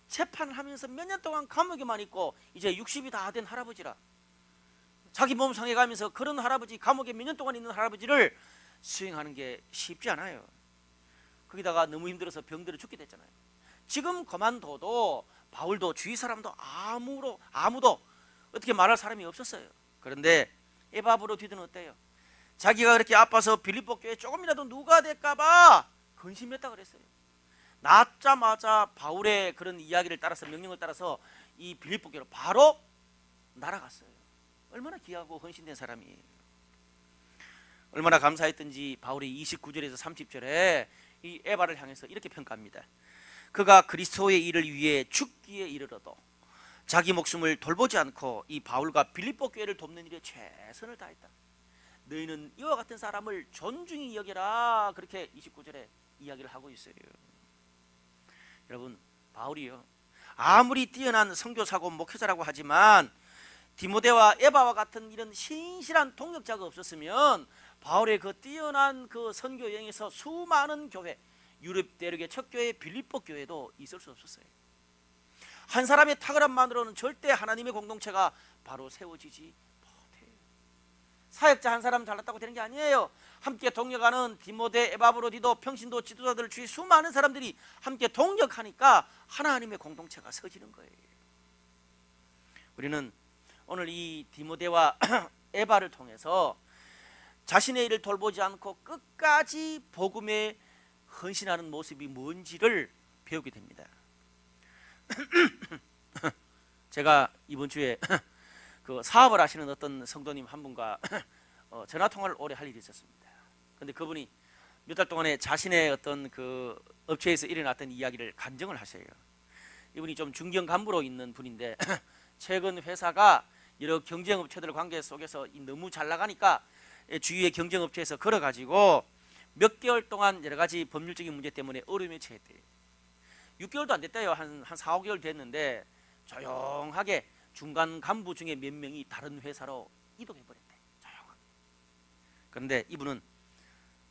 재판을 하면서 몇 년 동안 감옥에만 있고 이제 60이 다 된 할아버지라, 자기 몸 상해가면서 그런 할아버지, 감옥에 몇 년 동안 있는 할아버지를 수행하는 게 쉽지 않아요. 거기다가 너무 힘들어서 병들어 죽게 됐잖아요. 지금 그만둬도 바울도 주위 사람도 아무도 어떻게 말할 사람이 없었어요. 그런데 에바브로디도는 어때요? 자기가 그렇게 아파서 빌립보 교회 조금이라도 누가 될까봐 근심했다 그랬어요. 낳자마자 바울의 그런 이야기를 따라서, 명령을 따라서 이 빌립보 교회로 바로 날아갔어요. 얼마나 귀하고 헌신된 사람이에요. 얼마나 감사했던지 바울이 29절에서 30절에 이 에바를 향해서 이렇게 평가합니다. 그가 그리스도의 일을 위해 죽기에 이르러도 자기 목숨을 돌보지 않고 이 바울과 빌립보 교회를 돕는 일에 최선을 다했다. 너희는 이와 같은 사람을 존중히 여겨라. 그렇게 29절에 이야기를 하고 있어요. 여러분, 바울이요, 아무리 뛰어난 선교사고 목회자라고 하지만 디모데와 에바와 같은 이런 신실한 동역자가 없었으면 바울의 그 뛰어난 그 선교 여행에서 수많은 교회, 유럽 대륙의 첫 교회 빌립보 교회도 있을 수 없었어요. 한 사람의 탁월함만으로는 절대 하나님의 공동체가 바로 세워지지 못해요. 사역자 한 사람 잘났다고 되는 게 아니에요. 함께 동역하는 디모데, 에바브로디도, 평신도 지도자들 주위 수많은 사람들이 함께 동역하니까 하나님의 공동체가 서지는 거예요. 우리는 오늘 이 디모데와 에바를 통해서 자신의 일을 돌보지 않고 끝까지 복음에 헌신하는 모습이 뭔지를 배우게 됩니다. 제가 이번 주에 그 사업을 하시는 어떤 성도님 한 분과 전화 통화를 오래 할 일이 있었습니다. 근데 그분이 몇 달 동안에 자신의 어떤 그 업체에서 일어났던 이야기를 간증을 하셔요. 이분이 좀 중견 간부로 있는 분인데 최근 회사가 여러 경쟁업체들 관계 속에서 너무 잘 나가니까 주위의 경쟁업체에서 걸어가지고 몇 개월 동안 여러 가지 법률적인 문제 때문에 어려움에 처했대요. 6개월도 안 됐대요. 한 4, 5개월 됐는데 조용하게 중간 간부 중에 몇 명이 다른 회사로 이동해버렸대. 조용하게. 그런데 이분은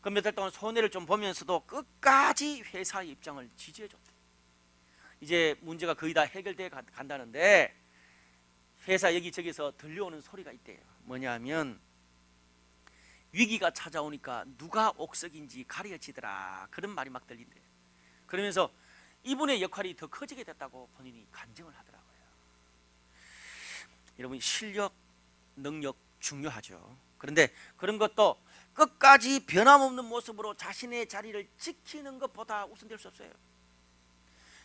그 몇 달 동안 손해를 좀 보면서도 끝까지 회사의 입장을 지지해줬대. 이제 문제가 거의 다 해결돼 간다는데 회사 여기저기서 들려오는 소리가 있대요. 뭐냐 하면 위기가 찾아오니까 누가 옥석인지 가려지더라, 그런 말이 막 들린대요. 그러면서 이분의 역할이 더 커지게 됐다고 본인이 간증을 하더라고요. 여러분, 실력, 능력 중요하죠. 그런데 그런 것도 끝까지 변함없는 모습으로 자신의 자리를 지키는 것보다 우선될 수 없어요.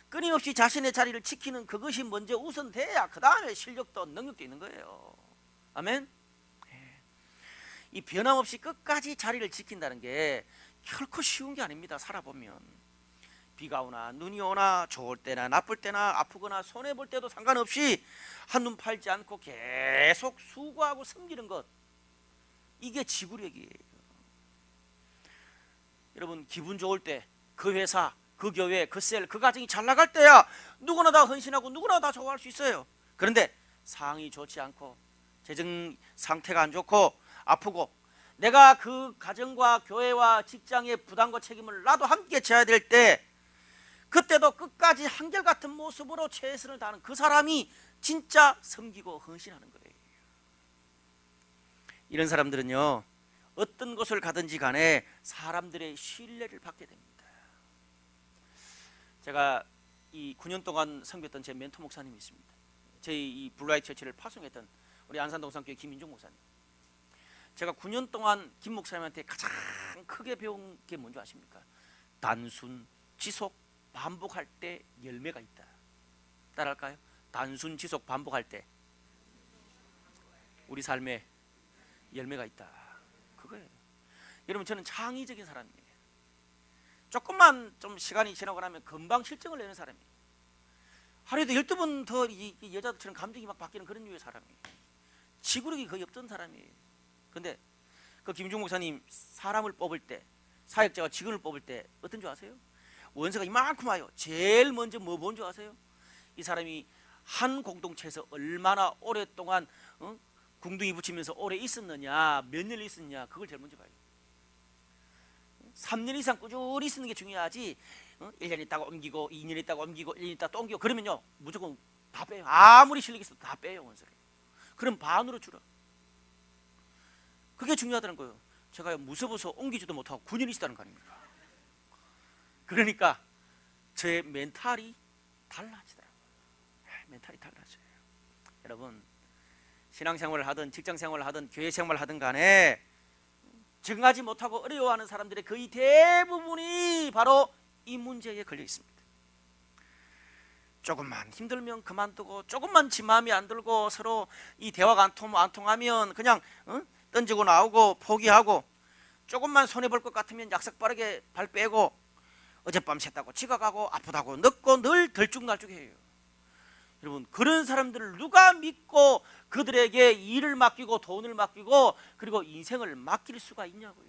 끊임없이 자신의 자리를 지키는 그것이 먼저 우선돼야 그 다음에 실력도 능력도 있는 거예요. 아멘. 이 변함없이 끝까지 자리를 지킨다는 게 결코 쉬운 게 아닙니다. 살아보면 비가 오나 눈이 오나 좋을 때나 나쁠 때나 아프거나 손해볼 때도 상관없이 한눈 팔지 않고 계속 수고하고 섬기는 것, 이게 지구력이에요. 여러분, 기분 좋을 때 그 회사, 그 교회, 그 셀, 그 가정이 잘 나갈 때야 누구나 다 헌신하고 누구나 다 좋아할 수 있어요. 그런데 상황이 좋지 않고 재정 상태가 안 좋고 아프고 내가 그 가정과 교회와 직장의 부담과 책임을 나도 함께 져야 될 때, 그때도 끝까지 한결같은 모습으로 최선을 다하는 그 사람이 진짜 섬기고 헌신하는 거예요. 이런 사람들은요, 어떤 곳을 가든지 간에 사람들의 신뢰를 받게 됩니다. 제가 이 9년 동안 섬겼던 제 멘토 목사님이 있습니다. 저희 이 블라이트 처치를 파송했던 우리 안산동산교회 김인종 목사님. 제가 9년 동안 김 목사님한테 가장 크게 배운 게 뭔지 아십니까? 단순, 지속, 반복할 때 열매가 있다. 따라할까요? 단순, 지속, 반복할 때 우리 삶에 열매가 있다. 그거예요. 여러분, 저는 창의적인 사람이에요. 조금만 좀 시간이 지나고 나면 금방 실증을 내는 사람이에요. 하루에도 12번 더 이 여자들처럼 감정이 막 바뀌는 그런 류의 사람이에요. 지구력이 거의 없던 사람이에요. 근데 그 김중 목사님 사람을 뽑을 때, 사역자와 직원을 뽑을 때 어떤 줄 아세요? 원서가 이만큼 와요. 제일 먼저 뭐 본 줄 아세요? 이 사람이 한 공동체에서 얼마나 오랫동안 궁둥이 붙이면서 오래 있었느냐, 몇 년 있었느냐, 그걸 제일 먼저 봐요. 3년 이상 꾸준히 있는 게 중요하지 1년 있다가 옮기고 2년 있다가 옮기고 1년 있다가 또 옮기고 그러면요 무조건 다 빼요. 아무리 실력이 있어도 다 빼요, 원서를. 그럼 반으로 줄어. 그게 중요하다는 거예요. 제가 무서워서 옮기지도 못하고 9년 있었다는 거 아닙니까? 그러니까 저의 멘탈이 달라지더라고요. 멘탈이 달라져요. 여러분, 신앙생활을 하든 직장생활을 하든 교회생활을 하든 간에 적응하지 못하고 어려워하는 사람들의 거의 대부분이 바로 이 문제에 걸려 있습니다. 조금만 힘들면 그만두고, 조금만 지 마음이 안 들고 서로 이 대화가 안 통하면 그냥 던지고 나오고 포기하고, 조금만 손해볼 것 같으면 약속 빠르게 발 빼고, 어젯밤 샜다고 지각하고 아프다고 늦고 늘 들쭉날쭉해요. 여러분, 그런 사람들을 누가 믿고 그들에게 일을 맡기고 돈을 맡기고 그리고 인생을 맡길 수가 있냐고요.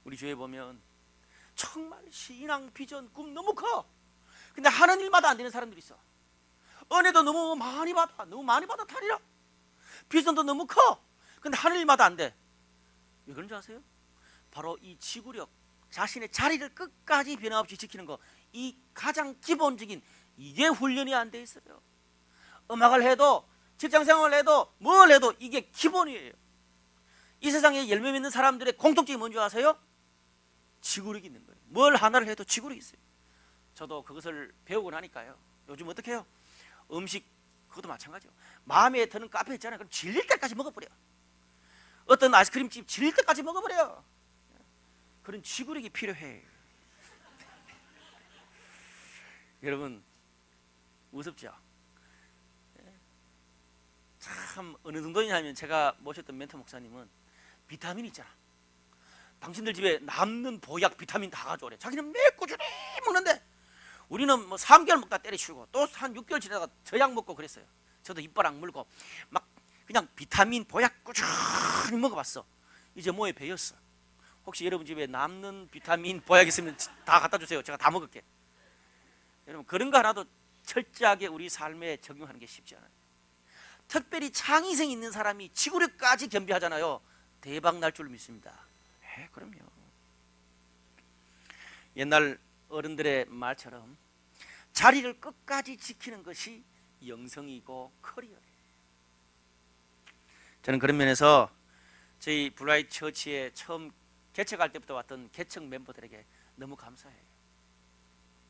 우리 교회 보면 정말 신앙 비전 꿈 너무 커. 근데 하는 일마다 안 되는 사람들이 있어. 은혜도 너무 많이 받아 탈이라. 비전도 너무 커. 근데 하는 일마다 안 돼. 왜 그런 줄 아세요? 바로 이 지구력, 자신의 자리를 끝까지 변함없이 지키는 거, 이 가장 기본적인 이게 훈련이 안 돼 있어요. 음악을 해도 직장생활을 해도 뭘 해도 이게 기본이에요. 이 세상에 열매 맺는 사람들의 공통점이 뭔지 아세요? 지구력이 있는 거예요. 뭘 하나를 해도 지구력이 있어요. 저도 그것을 배우고 나니까요, 요즘 어떻게 해요? 음식 그것도 마찬가지예요. 마음에 드는 카페 있잖아요. 그럼 질릴 때까지 먹어버려. 어떤 아이스크림집 질릴 때까지 먹어버려. 그런 지구력이 필요해. 여러분, 무섭죠? 참 어느 정도냐면, 제가 모셨던 멘토 목사님은 비타민 있잖아. 당신들 집에 남는 보약 비타민 다 가져오래. 자기는 매일 꾸준히 먹는데 우리는 뭐 3개월 먹다 때려치우고 또 한 6개월 지나다가 저 약 먹고 그랬어요. 저도 이빨 악물고 막 그냥 비타민 보약 꾸준히 먹어봤어. 이제 뭐에 배였어. 혹시 여러분 집에 남는 비타민 보약 있으면 다 갖다 주세요. 제가 다 먹을게. 여러분, 그런 거 하나도 철저하게 우리 삶에 적용하는 게 쉽지 않아요. 특별히 창의성 있는 사람이 지구력까지 겸비하잖아요. 대박 날 줄 믿습니다. 그럼요. 옛날 어른들의 말처럼 자리를 끝까지 지키는 것이 영성이고 커리어예요. 저는 그런 면에서 저희 블라이트 처치에 처음 개척할 때부터 왔던 개척 멤버들에게 너무 감사해요.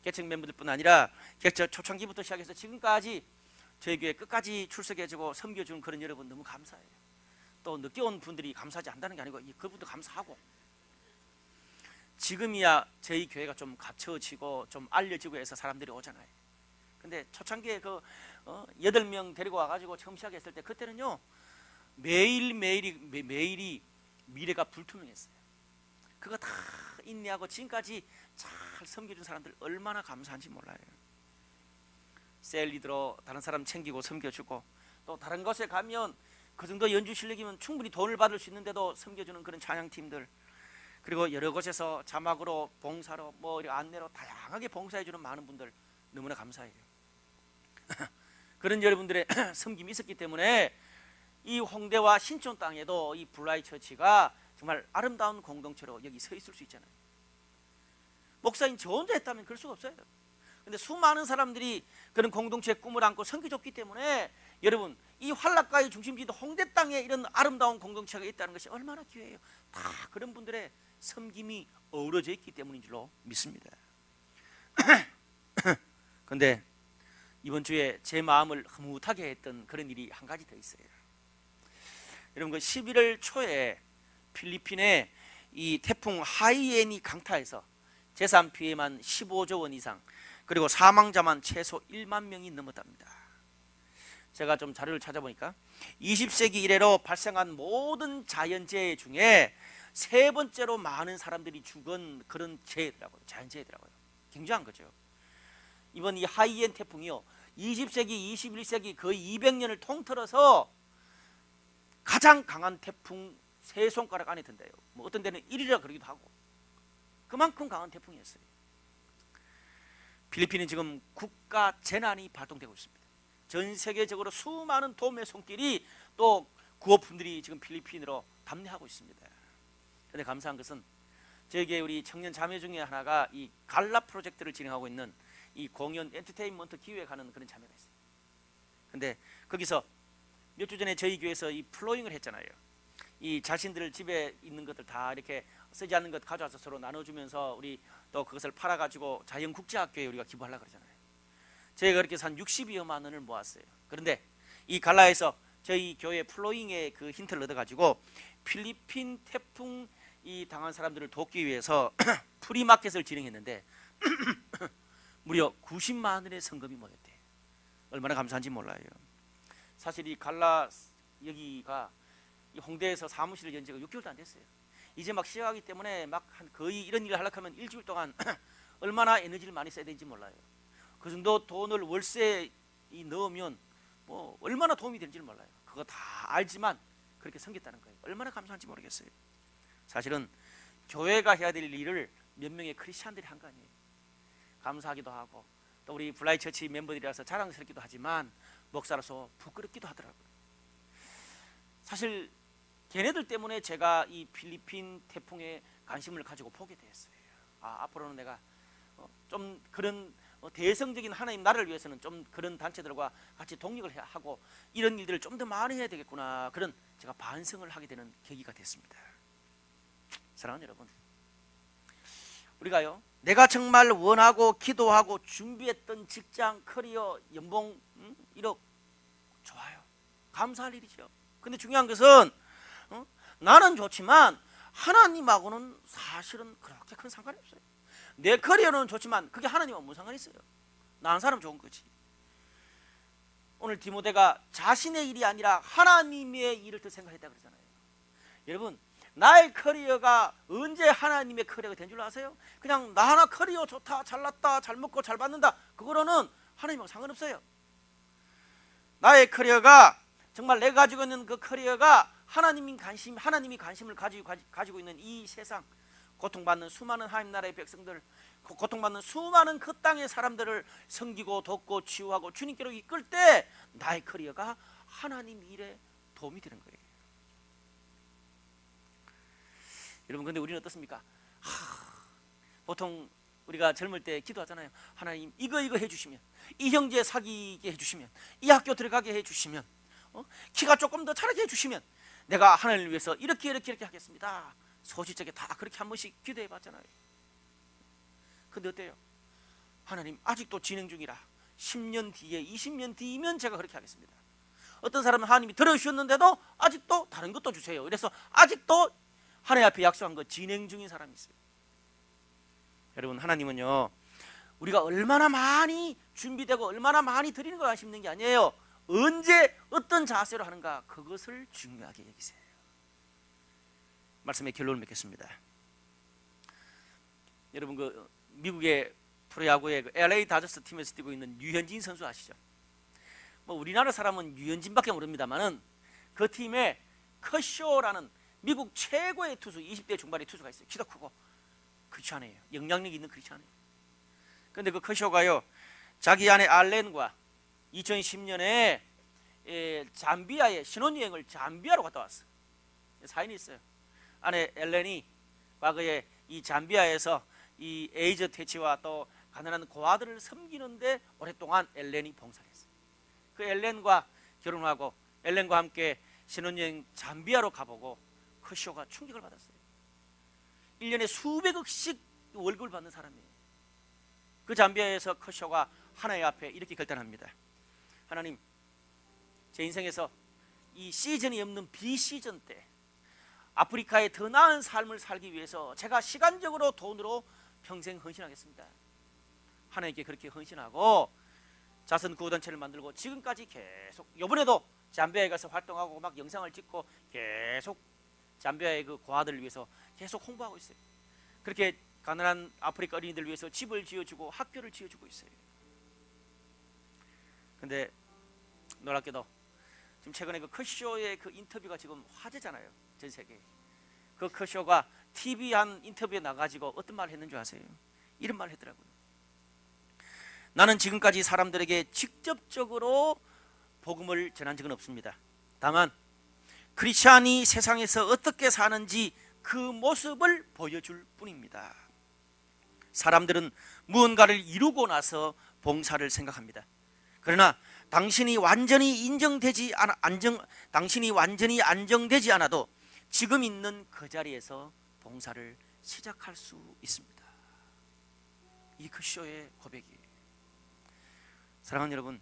개척 멤버들뿐 아니라 개척 초창기부터 시작해서 지금까지 저희 교회 끝까지 출석해주고 섬겨주는 그런 여러분 너무 감사해요. 또 늦게 온 분들이 감사하지 않다는 게 아니고 그분도 감사하고, 지금이야 저희 교회가 좀 갖춰지고 좀 알려지고 해서 사람들이 오잖아요. 근데 초창기에 그 8명 데리고 와가지고 처음 시작했을 때 그때는요 매일이 미래가 불투명했어요. 그거 다 인내하고 지금까지 잘 섬겨준 사람들 얼마나 감사한지 몰라요. 셀리드로 다른 사람 챙기고 섬겨주고, 또 다른 곳에 가면 그 정도 연주 실력이면 충분히 돈을 받을 수 있는데도 섬겨주는 그런 찬양팀들, 그리고 여러 곳에서 자막으로 봉사로 뭐 안내로 다양하게 봉사해주는 많은 분들 너무나 감사해요. 그런 여러분들의 섬김이 있었기 때문에 이 홍대와 신촌 땅에도 이 블라이 처치가 정말 아름다운 공동체로 여기 서 있을 수 있잖아요. 목사님 저 혼자 했다면 그럴 수가 없어요. 근데 수많은 사람들이 그런 공동체의 꿈을 안고 섬겨줬기 때문에 여러분 이 환락가의 중심지도 홍대 땅에 이런 아름다운 공동체가 있다는 것이 얼마나 기회예요. 다 그런 분들의 섬김이 어우러져 있기 때문인 줄로 믿습니다. 그런데 이번 주에 제 마음을 흐뭇하게 했던 그런 일이 한 가지 더 있어요. 여러분 그 11월 초에 필리핀의 이 태풍 하이엔이 강타해서 재산 피해만 15조 원 이상, 그리고 사망자만 최소 1만 명이 넘었답니다. 제가 좀 자료를 찾아보니까 20세기 이래로 발생한 모든 자연재해 중에 세 번째로 많은 사람들이 죽은 그런 재해더라고요. 자연재해더라고요. 굉장한 거죠. 이번 이 하이엔 태풍이요 20세기, 21세기 거의 200년을 통틀어서 가장 강한 태풍 세 손가락 안에 든대요. 뭐 어떤 데는 1위라 그러기도 하고, 그만큼 강한 태풍이었어요. 필리핀은 지금 국가 재난이 발동되고 있습니다. 전 세계적으로 수많은 도움의 손길이 또 구호품들이 지금 필리핀으로 답례하고 있습니다. 그런데 감사한 것은 저에게 우리 청년 자매 중에 하나가 이 갈라 프로젝트를 진행하고 있는 이 공연 엔터테인먼트 기획하는 그런 자매가 있어요. 근데 거기서 몇 주 전에 저희 교회에서 이 플로잉을 했잖아요. 이 자신들 집에 있는 것들 다 이렇게 쓰지 않는 것 가져와서 서로 나눠주면서 우리 또 그것을 팔아가지고 자연국제학교에 우리가 기부하려고 그러잖아요. 저희가 그렇게 해서 한 60여만 원을 모았어요. 그런데 이 갈라에서 저희 교회 플로잉의 그 힌트를 얻어가지고 필리핀 태풍 이 당한 사람들을 돕기 위해서 프리마켓을 진행했는데 무려 90만 원의 성금이 모였대요. 얼마나 감사한지 몰라요. 사실 이 갈라 여기가 이 홍대에서 사무실을 연 지가 6개월도 안 됐어요. 이제 막 시작하기 때문에 막 한 거의 이런 일을 하려고 하면 일주일 동안 얼마나 에너지를 많이 써야 되는지 몰라요. 그 정도 돈을 월세에 넣으면 뭐 얼마나 도움이 되는지를 몰라요. 그거 다 알지만 그렇게 섬겼다는 거예요. 얼마나 감사한지 모르겠어요. 사실은 교회가 해야 될 일을 몇 명의 크리스찬들이 한 거 아니에요. 감사하기도 하고 또 우리 블라이 처치 멤버들이라서 자랑스럽기도 하지만 목사로서 부끄럽기도 하더라고요. 사실 걔네들 때문에 제가 이 필리핀 태풍에 관심을 가지고 보게 되었어요. 앞으로는 내가 좀 그런 대성적인 하나님 나라를 위해서는 좀 그런 단체들과 같이 동력을 하고 이런 일들을 좀 더 많이 해야 되겠구나, 그런 제가 반성을 하게 되는 계기가 됐습니다. 사랑하는 여러분, 우리가요 내가 정말 원하고 기도하고 준비했던 직장, 커리어, 연봉 1억 좋아요. 감사할 일이죠. 근데 중요한 것은 나는 좋지만 하나님하고는 사실은 그렇게 큰 상관이 없어요. 내 커리어는 좋지만 그게 하나님하고 무슨 상관이 있어요. 나 한 사람 좋은 거지. 오늘 디모데가 자신의 일이 아니라 하나님의 일을 더 생각했다 그러잖아요. 여러분, 나의 커리어가 언제 하나님의 커리어가 된 줄 아세요? 그냥 나 하나 커리어 좋다, 잘났다, 잘 먹고 잘 받는다, 그거로는 하나님하고 상관없어요. 나의 커리어가 정말 내가 가지고 있는 그 커리어가 하나님이 관심을 가지고 있는 이 세상, 고통받는 수많은 하나님 나라의 백성들, 고통받는 수많은 그 땅의 사람들을 섬기고 돕고 치유하고 주님께로 이끌 때 나의 커리어가 하나님 일에 도움이 되는 거예요. 여러분, 근데 우리는 어떻습니까? 보통 우리가 젊을 때 기도하잖아요. 하나님 이거 해주시면, 이 형제 사귀게 해주시면, 이 학교 들어가게 해주시면, 키가 조금 더 자라게 해주시면 내가 하나님을 위해서 이렇게 하겠습니다. 소시적에 다 그렇게 한 번씩 기도해 봤잖아요. 근데 어때요? 하나님 아직도 진행 중이라 10년 뒤에 20년 뒤면 제가 그렇게 하겠습니다. 어떤 사람은 하나님이 들어주셨는데도 아직도 다른 것도 주세요. 그래서 아직도 하나님 앞에 약속한 거 진행 중인 사람이 있어요. 여러분, 하나님은요, 우리가 얼마나 많이 준비되고 얼마나 많이 드리는 걸 아시는 게 아니에요. 언제 어떤 자세로 하는가, 그것을 중요하게 여기세요. 말씀의 결론을 맺겠습니다. 여러분, 그 미국의 프로야구의 그 LA 다저스 팀에서 뛰고 있는 류현진 선수 아시죠? 뭐 우리나라 사람은 류현진밖에 모릅니다만은 그 팀에 커쇼라는 미국 최고의 투수, 20대 중반의 투수가 있어요. 키도 크고 크리스찬이에요. 영향력 있는 크리스찬이에요. 그런데 그 커쇼가요, 자기 아내 알렌과 2010년에 잠비아에 신혼여행을 잠비아로 갔다 왔어요. 사연이 있어요. 아내 엘렌이 과거에 이 잠비아에서 이 에이즈 퇴치와 또 가난한 고아들을 섬기는데 오랫동안 엘렌이 봉사를 했어요. 그 엘렌과 결혼하고 엘렌과 함께 신혼여행 잠비아로 가보고 커쇼가 충격을 받았어요. 1년에 수백억씩 월급을 받는 사람이에요. 그 잠비아에서 커쇼가 하나님 앞에 이렇게 결단합니다. 하나님, 제 인생에서 이 시즌이 없는 비시즌 때 아프리카에 더 나은 삶을 살기 위해서 제가 시간적으로 돈으로 평생 헌신하겠습니다. 하나님께 그렇게 헌신하고 자선 구호단체를 만들고 지금까지 계속, 이번에도 잠비아에 가서 활동하고 막 영상을 찍고 계속 잠비아의 그 고아들을 위해서 계속 홍보하고 있어요. 그렇게 가난한 아프리카 어린이들을 위해서 집을 지어주고 학교를 지어주고 있어요. 근데 놀랍게도 지금 최근에 그 커쇼의 그 인터뷰가 지금 화제잖아요, 전 세계에. 그 커쇼가 TV 한 인터뷰에 나가지고 어떤 말을 했는 줄 아세요? 이런 말을 했더라고요. 나는 지금까지 사람들에게 직접적으로 복음을 전한 적은 없습니다. 다만 크리스찬이 세상에서 어떻게 사는지 그 모습을 보여줄 뿐입니다. 사람들은 무언가를 이루고 나서 봉사를 생각합니다. 그러나 당신이 완전히 안정되지 않아도 지금 있는 그 자리에서 봉사를 시작할 수 있습니다. 이 커쇼의 고백이에요. 사랑하는 여러분,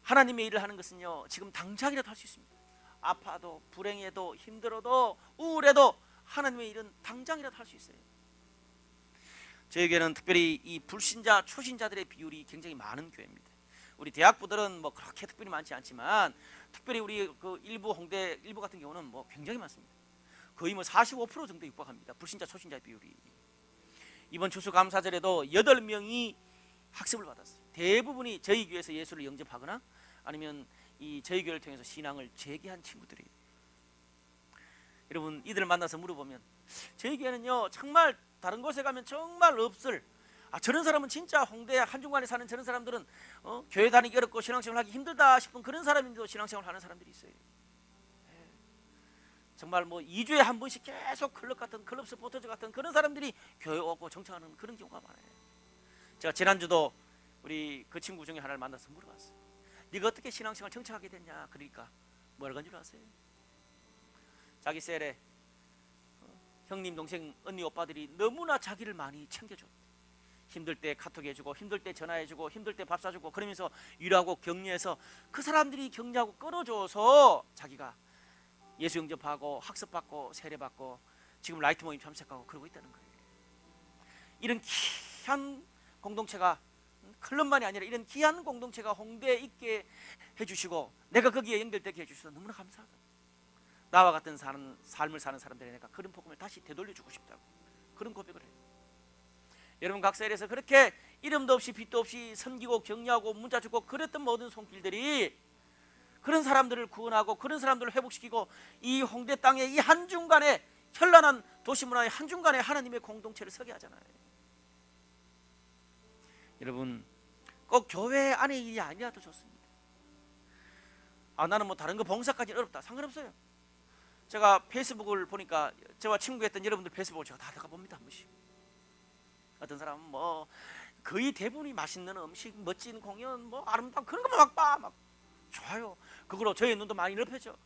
하나님의 일을 하는 것은요, 지금 당장이라도 할 수 있습니다. 아파도 불행해도 힘들어도 우울해도 하나님의 일은 당장이라도 할 수 있어요. 저에게는 특별히 이 불신자 초신자들의 비율이 굉장히 많은 교회입니다. 우리 대학부들은 뭐 그렇게 특별히 많지 않지만 특별히 우리 그 일부 홍대 일부 같은 경우는 뭐 굉장히 많습니다. 거의 뭐 45% 정도 육박합니다. 불신자 초신자 비율이. 이번 추수감사절에도 8명이 학습을 받았어요. 대부분이 저희 교회에서 예수를 영접하거나 아니면 이 저희 교회를 통해서 신앙을 재개한 친구들이에요. 여러분, 이들을 만나서 물어보면 저희 교회는요, 정말 다른 곳에 가면 정말 없을, 저런 사람은 진짜 홍대 한중간에 사는 저런 사람들은 교회 다니기 어렵고 신앙생활 하기 힘들다 싶은 그런 사람인데도 신앙생활 하는 사람들이 있어요. 정말 뭐 2주에 한 번씩 계속 클럽 같은, 클럽 스포터즈 같은 그런 사람들이 교회 오고 정착하는 그런 경우가 많아요. 제가 지난주도 우리 그 친구 중에 하나를 만나서 물어봤어요. 네가 어떻게 신앙생활 정착하게 됐냐? 그러니까 뭐라고 한 줄 아세요? 자기 셀에 형님, 동생, 언니, 오빠들이 너무나 자기를 많이 챙겨줘. 힘들 때 카톡 해주고 힘들 때 전화해주고 힘들 때 밥 사주고 그러면서 위로하고 격려해서 그 사람들이 격려하고 끌어줘서 자기가 예수 영접하고 학습받고 세례받고 지금 라이트 모임 참석하고 그러고 있다는 거예요. 이런 귀한 공동체가, 클럽만이 아니라 이런 귀한 공동체가 홍대에 있게 해주시고 내가 거기에 연결되게 해주셔서 너무나 감사하다. 나와 같은 삶을 사는 사람들에 내가 그런 복음을 다시 되돌려주고 싶다고 그런 고백을 해요. 여러분, 각 셀에서 그렇게 이름도 없이 빛도 없이 섬기고 격려하고 문자 주고 그랬던 모든 손길들이 그런 사람들을 구원하고 그런 사람들을 회복시키고 이 홍대 땅에 이 한중간에 현란한 도시문화의 한중간에 하나님의 공동체를 서게 하잖아요. 여러분, 꼭 교회 안의 일이 아니라도 좋습니다. 나는 뭐 다른 거 봉사까지 어렵다, 상관없어요. 제가 페이스북을 보니까 저와 친구했던 여러분들 페이스북을 제가 다 들어가 봅니다. 한 번씩. 어떤 사람은 뭐 거의 대부분이 맛있는 음식, 멋진 공연, 뭐 아름다운 그런 것만 막 봐, 막 좋아요. 그걸로 저의 눈도 많이 넓혀져.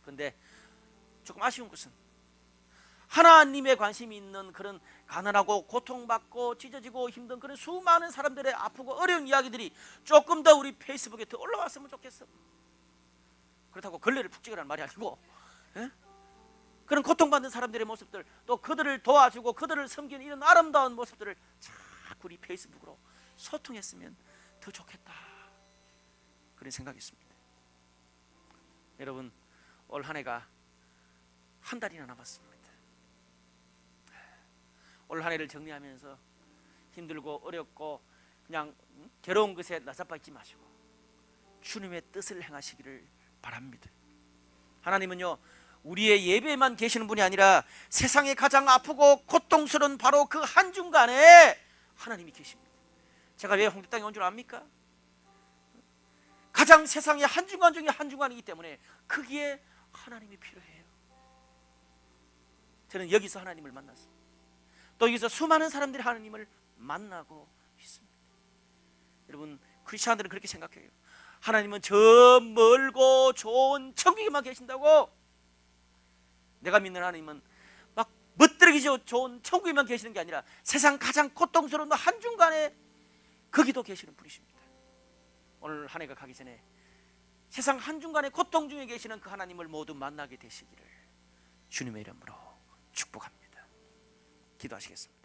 근데 조금 아쉬운 것은 하나님의 관심이 있는 그런 가난하고 고통받고 찢어지고 힘든 그런 수많은 사람들의 아프고 어려운 이야기들이 조금 더 우리 페이스북에 더 올라왔으면 좋겠어. 그렇다고 걸레를 푹 찍으라는 말이 아니고, 예? 그런 고통받는 사람들의 모습들, 또 그들을 도와주고 그들을 섬기는 이런 아름다운 모습들을 자꾸 우리 페이스북으로 소통했으면 더 좋겠다, 그런 생각이 있습니다. 여러분, 올 한 해가 한 달이나 남았습니다. 올 한 해를 정리하면서 힘들고 어렵고 그냥 괴로운 것에 나자빠지지 마시고 주님의 뜻을 행하시기를 바랍니다. 하나님은요, 우리의 예배에만 계시는 분이 아니라 세상에 가장 아프고 고통스러운 바로 그 한중간에 하나님이 계십니다. 제가 왜 홍대 땅에 온 줄 압니까? 가장 세상의 한중간 중에 한중간이기 때문에 거기에 하나님이 필요해요. 저는 여기서 하나님을 만났습니다. 또 여기서 수많은 사람들이 하나님을 만나고 있습니다. 여러분, 크리스천들은 그렇게 생각해요. 하나님은 저 멀고 좋은 천국에만 계신다고. 내가 믿는 하나님은 막 멋들어기 좋은 천국에만 계시는 게 아니라 세상 가장 고통스러운 한중간에 거기도 계시는 분이십니다. 오늘 한 해가 가기 전에 세상 한중간에 고통 중에 계시는 그 하나님을 모두 만나게 되시기를 주님의 이름으로 축복합니다. 기도하시겠습니다.